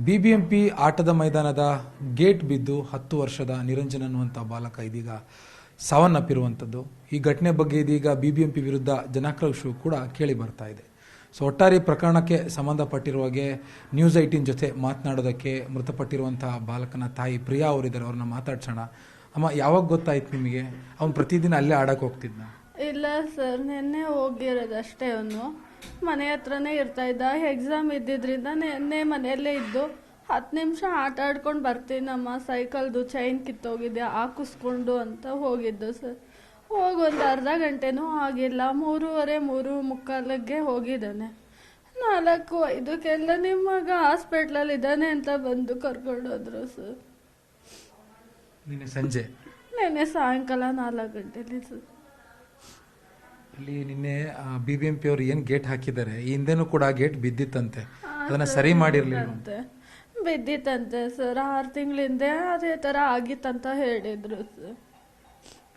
BBMP ಆಟದ ಮೈದಾನದ gate ಬಿದ್ದು 10 ವರ್ಷದ ನಿರಂಜನ್ ಅನ್ನುವಂಥ ಬಾಲಕ ಇದೀಗ ಸಾವನ್ನಪ್ಪಿರುವಂಥದ್ದು. ಈ ಘಟನೆ ಬಗ್ಗೆ ಇದೀಗ ಬಿಬಿಎಂಪಿ ವಿರುದ್ಧ ಜನಾಕ್ರೋಶವು ಕೂಡ ಕೇಳಿ ಬರ್ತಾ ಇದೆ. ಸೊ ಒಟ್ಟಾರೆ ಪ್ರಕರಣಕ್ಕೆ ಸಂಬಂಧಪಟ್ಟಿರುವ ಹಾಗೆ ನ್ಯೂಸ್ 18 ಜೊತೆ ಮಾತನಾಡೋದಕ್ಕೆ ಮೃತಪಟ್ಟಿರುವಂತಹ ಬಾಲಕನ ತಾಯಿ ಪ್ರಿಯಾ ಅವರಿದ್ದಾರೆ. ಅವ್ರನ್ನ ಮಾತಾಡ್ಸೋಣ. ಅಮ್ಮ, ಯಾವಾಗ ಗೊತ್ತಾಯ್ತು ನಿಮಗೆ? ಅವ್ನು ಪ್ರತಿದಿನ ಅಲ್ಲೇ ಆಡಕ್ಕೆ ಹೋಗ್ತಿದ್ನ? ಇಲ್ಲ ಸರ್, ನಿನ್ನೆ ಹೋಗಿರೋದಷ್ಟೇ. ಅವನು ಮನೆ ಹತ್ರನೇ ಇರ್ತಾ ಇದ್ದ. ಎಕ್ಸಾಮ್ ಇದ್ದಿದ್ರಿಂದ ನಿನ್ನೆ ಮನೆಯಲ್ಲೇ ಇದ್ದು 10 ನಿಮಿಷ ಆಟ ಆಡ್ಕೊಂಡು ಬರ್ತೀನಮ್ಮ, ಸೈಕಲ್ದು ಚೈನ್ ಕಿತ್ತೋಗಿದೆ ಹಾಕಿಸ್ಕೊಂಡು ಅಂತ ಹೋಗಿದ್ದು ಸರ್. ಹೋಗಿ ಒಂದು ಅರ್ಧ ಗಂಟೆನೂ ಆಗಿಲ್ಲ. 3:30, 3:45ಗೆ ಹೋಗಿದ್ದಾನೆ. 4:05 ನಿಮ್ಮ ಮಗ ಹಾಸ್ಪಿಟ್ಲಲ್ಲಿ ಇದ್ದಾನೆ ಅಂತ ಬಂದು ಕರ್ಕೊಂಡೋದ್ರು ಸರ್. ನಿನ್ನೆ ಸಾಯಂಕಾಲ 4 ಗಂಟೆಲಿ ಸರ್. ಇಲ್ಲಿ ನಿನ್ನೆ ಬಿಬಿಎಂಪಿ ಅವರು ಏನು ಗೇಟ್ ಹಾಕಿದ್ದಾರೆ, ಈ ಹಿಂದೆನೂ ಕೂಡ ಗೇಟ್ ಬಿದ್ದಿತ್ತಂತೆ, ಅದನ್ನ ಸರಿ ಮಾಡಿರ್ಲಿಲ್ಲ. ಬಿದ್ದಿತ್ತಂತೆ ಸರ್. 6 ತಿಂಗಳಿಂದ ಅದೇ ತರ ಆಗಿತ್ತಂತ ಹೇಳಿದ್ರು ಸರ್.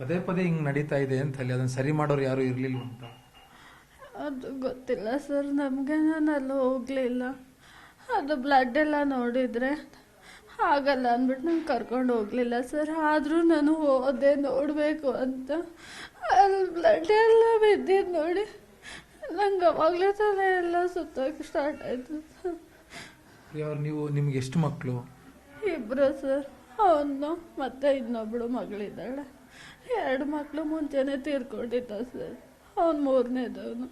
ಪದೇ ಪದೇ ಹಿಂಗ್ ನಡೀತಾ ಇದೆ ಅಂತ ಹೇಳಿ ಅದನ್ನ ಸರಿ ಮಾಡೋರು ಯಾರು ಇರ್ಲಿಲ್ಲ ಅಂತ. ಅದು ಗೊತ್ತಿಲ್ಲ ಸರ್ ನಮ್ಗೆ. ನಾನು ಅಲ್ಲಿ ಹೋಗ್ಲಿಲ್ಲ. ಅದು ಬ್ಲಡ್ ಎಲ್ಲ ನೋಡಿದ್ರೆ ಆಗಲ್ಲ ಅಂದ್ಬಿಟ್ಟು ನಂಗೆ ಕರ್ಕೊಂಡು ಹೋಗ್ಲಿಲ್ಲ ಸರ್. ಆದ್ರೂ ನಾನು ಹೋದೆ ನೋಡ್ಬೇಕು ಅಂತ. ಅಲ್ಲಿ ಬ್ಲಡ್ ಎಲ್ಲ ಬಿದ್ದಿದ್ದು ನೋಡಿ ನಂಗೆ ಅವಾಗಲೇ ತಲೆ ಎಲ್ಲ ಸುತ್ತಕ್ಕೆ ಸ್ಟಾರ್ಟ್ ಆಯ್ತು ಸರ್. ನಿಮ್ಗೆ ಎಷ್ಟು ಮಕ್ಕಳು? 2 ಸರ್. ಅವನು ಮತ್ತೆ ಇನ್ನೊಬ್ಳು ಮಗಳಿದ್ದಾಳೆ. 2 ಮಕ್ಕಳು ಮುಂಚೆನೆ ತೀರ್ಕೊಂಡಿದ್ದ ಸರ್. ಅವ್ನು 3ನೇದವನು.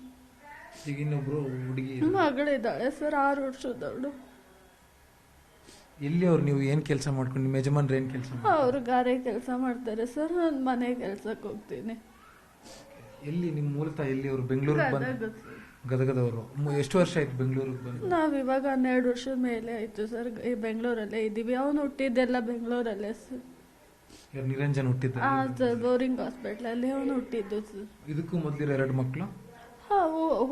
ಈಗ ಇನ್ನೊಬ್ರು ಹುಡುಗಿ ಮಗಳಿದ್ದಾಳೆ ಸರ್, 6 ವರ್ಷದವಳು. ಎಲ್ಲಿ ಅವ್ರು? ನೀವು ಏನ್ ಕೆಲಸ ಮಾಡ್ಕೊಂಡು, ನಿಮ್ಮ ಯಜಮಾನ್ರು ಏನ್ ಕೆಲಸ? ಅವ್ರು ಗಾರೆ ಕೆಲಸ ಮಾಡ್ತಾರೆ ಸರ್. ನಾನು ಮನೆ ಕೆಲ್ಸಕ್ಕೆ ಹೋಗ್ತೀನಿ. ಎಲ್ಲಿ ನಿಮ್ಮ ಮೂಲತಃ ಎಲ್ಲಿ? ಅವರು ಬೆಂಗಳೂರಿಗೆ ಬಂದು ಗದಗದವರು. ಎಷ್ಟು ವರ್ಷ ಆಯ್ತು ಬೆಂಗಳೂರಿಗೆ ಬಂದು? ನಾವ್ ಇವಾಗ 12 ವರ್ಷದ ಮೇಲೆ ಆಯ್ತು ಸರ್. ಈ ಬೆಂಗಳೂರಲ್ಲೇ ಇದ್ದೀವಿ. ಅವ್ನು ಹುಟ್ಟಿದ್ದೆಲ್ಲ ಬೆಂಗಳೂರಲ್ಲೇ ಸರ್. ನಿರಂಜನ್ ಹುಟ್ಟಿದ್ದ ಸರ್ ಬೋರಿಂಗ್ ಹಾಸ್ಪಿಟ್ಲಲ್ಲಿ ಅವನು ಹುಟ್ಟಿದ್ದು ಸರ್. ಇದಕ್ಕೂ ಮೊದಲಿರೋ 2 ಮಕ್ಕಳು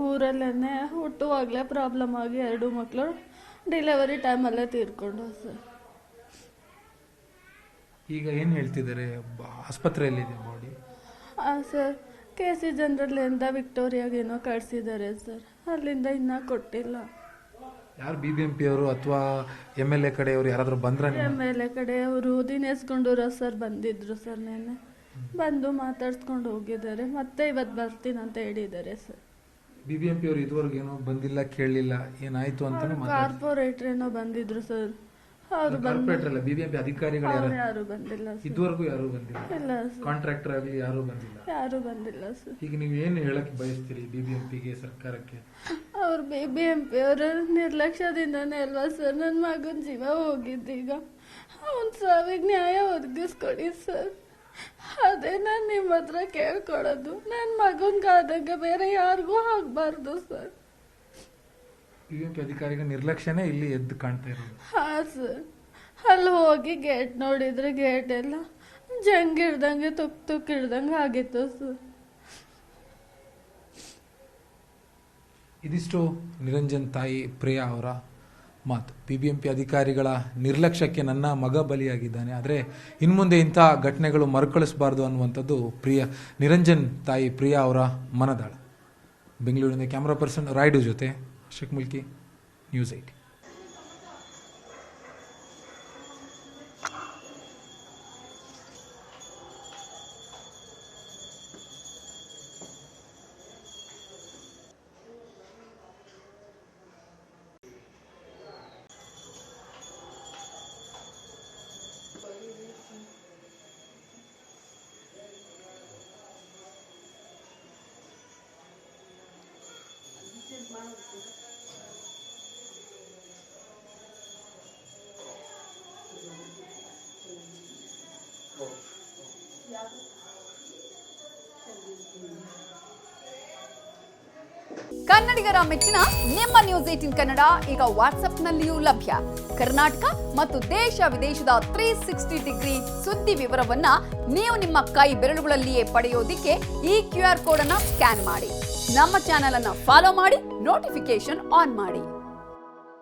ಊರಲ್ಲೇನೆ ಹುಟ್ಟುವಾಗಲೇ ಪ್ರಾಬ್ಲಮ್ ಆಗಿ 2 ಮಕ್ಕಳು ಡೆಲಿವರಿ ಟೈಮಲ್ಲೇ ತೀರ್ಕೊಂಡು ಸರ್. ಈಗ ಏನ್ ಹೇಳ್ತಿದ್ದಾರೆ? ಆಸ್ಪತ್ರೆಯಲ್ಲಿ ಇದೆ ಬಾಡಿ? ಸರ್ KC ಜನರಲ್ಲಿಂದ ವಿಕ್ಟೋರಿಯಾಗೇನೋ ಕಳಿಸಿದ್ದಾರೆ ಸರ್. ಅಲ್ಲಿಂದ ಇನ್ನೂ ಕೊಟ್ಟಿಲ್ಲ. ಯಾರು ಬಿಬಿಎಂಪಿ ಅವರು ಅಥವಾ MLA ಕಡೆಯವರು ಯಾರಾದ್ರೂ ಬಂದ್ರ? MLA ಕಡೆಯವರು ದಿನೇಶ್ ಗುಂಡೂರಾವ್ ಸರ್ ಬಂದಿದ್ರು ಸರ್. ನೆನ್ನೆ ಬಂದು ಮಾತಾಡ್ಸ್ಕೊಂಡು ಹೋಗಿದ್ದಾರೆ. ಮತ್ತೆ ಇವತ್ತು ಬರ್ತೀನಿ ಅಂತ ಹೇಳಿದ್ದಾರೆ ಸರ್. ಬಿಬಿಎಂಪಿ ಅವರು ಇದುವರೆಗೂ ಏನೋ ಬಂದಿಲ್ಲ, ಕೇಳಲಿಲ್ಲ, ಏನಾಯ್ತು ಅಂತ? ಕಾರ್ಪೊರೇಟರ್ ಏನೋ ಬಂದಿದ್ರು ಸರ್. ಅವರು ಕಾರ್ಪೊರೇಟರ್ ಬಿಬಿಎಂಪಿ ಅಧಿಕಾರಿಗಳು ಯಾರು ಬಂದಿಲ್ಲ ಇದುವರೆಗೂ ಯಾರು ಬಂದಿಲ್ಲ. ಇಲ್ಲ ಕಾಂಟ್ರಾಕ್ಟರ್ ಆಗಲಿ ಯಾರು ಬಂದಿಲ್ಲ. ಯಾರು ಬಂದಿಲ್ಲ ಸರ್. ಈಗ ನೀವು ಏನು ಹೇಳಕ್ ಬಯಸ್ತೀರಿ ಬಿಬಿಎಂಪಿಗೆ, ಸರ್ಕಾರಕ್ಕೆ? ಅವ್ರು ಬಿಬಿಎಂಪಿ ಅವರ ನಿರ್ಲಕ್ಷ್ಯದಿಂದಾನೇ ಅಲ್ವಾ ಸರ್ ನನ್ನ ಮಗನ ಜೀವ ಹೋಗಿದ್ದೀಗ. ಅವನ್ ಸಾವಿಗೆ ನ್ಯಾಯ ಒದಗಿಸ್ಕೊಡಿ ಸರ್. ಅದೇ ನಾನು ನಿಮ್ಮ ಹತ್ರ ಕೇಳ್ಕೊಳೋದು. ನನ್ನ ಮಗನ್ಗಾದಂಗೆ ಬೇರೆ ಯಾರಿಗೂ ಆಗ್ಬಾರ್ದು ಸರ್. ಬಿಬಿಎಂಪಿ ಅಧಿಕಾರಿಗಳ ನಿರ್ಲಕ್ಷ್ಯನೇ ಇಲ್ಲಿ ಎದ್ದು ಕಾಣ್ತಾ ಇರೋದು. ಹಾ ಸರ್. ಅಲ್ಲಿ ಹೋಗಿ ಗೇಟ್ ನೋಡಿದ್ರೆ ಗೇಟ್ ಎಲ್ಲ ಜಂಗ್ ಹಿಡ್ದಂಗೆ ತುಕ್ ಹಿಡ್ದಂಗೆ ಆಗಿತ್ತು ಸರ್. ಇದಿಷ್ಟು ನಿರಂಜನ್ ತಾಯಿ ಪ್ರಿಯಾ ಅವರ ಮಾತು. ಬಿಬಿಎಂಪಿ ಅಧಿಕಾರಿಗಳ ನಿರ್ಲಕ್ಷ್ಯಕ್ಕೆ ನನ್ನ ಮಗ ಬಲಿಯಾಗಿದ್ದಾನೆ, ಆದರೆ ಇನ್ಮುಂದೆ ಇಂಥ ಘಟನೆಗಳು ಮರುಕಳಿಸಬಾರ್ದು ಅನ್ನುವಂಥದ್ದು ನಿರಂಜನ್ ತಾಯಿ ಪ್ರಿಯಾ ಅವರ ಮನದಾಳ. ಬೆಂಗಳೂರಿನ ಕ್ಯಾಮರಾ ಪರ್ಸನ್ ರಾಯ್ಡು ಜೊತೆ ಅಶೋಕ್ ಮುಲ್ಕಿ, ನ್ಯೂಸ್ 18. ಕನ್ನಡಿಗರ ಮೆಚ್ಚಿನ ನಿಮ್ಮ ನ್ಯೂಸ್ 18 ಕನ್ನಡ ಈಗ ವಾಟ್ಸ್ಆಪ್ನಲ್ಲಿಯೂ ಲಭ್ಯ. ಕರ್ನಾಟಕ ಮತ್ತು ದೇಶ ವಿದೇಶದ 360 ಡಿಗ್ರಿ ಸುದ್ದಿ ವಿವರವನ್ನ ನೀವು ನಿಮ್ಮ ಕೈ ಬೆರಳುಗಳಲ್ಲಿಯೇ ಪಡೆಯೋದಿಕ್ಕೆ ಈ QR ಕೋಡ್ ಅನ್ನು ಸ್ಕ್ಯಾನ್ ಮಾಡಿ. ನಮ್ಮ ಚಾನೆಲ್ ಅನ್ನು ಫಾಲೋ ಮಾಡಿ, ನೋಟಿಫಿಕೇಶನ್ ಆನ್ ಮಾಡಿ.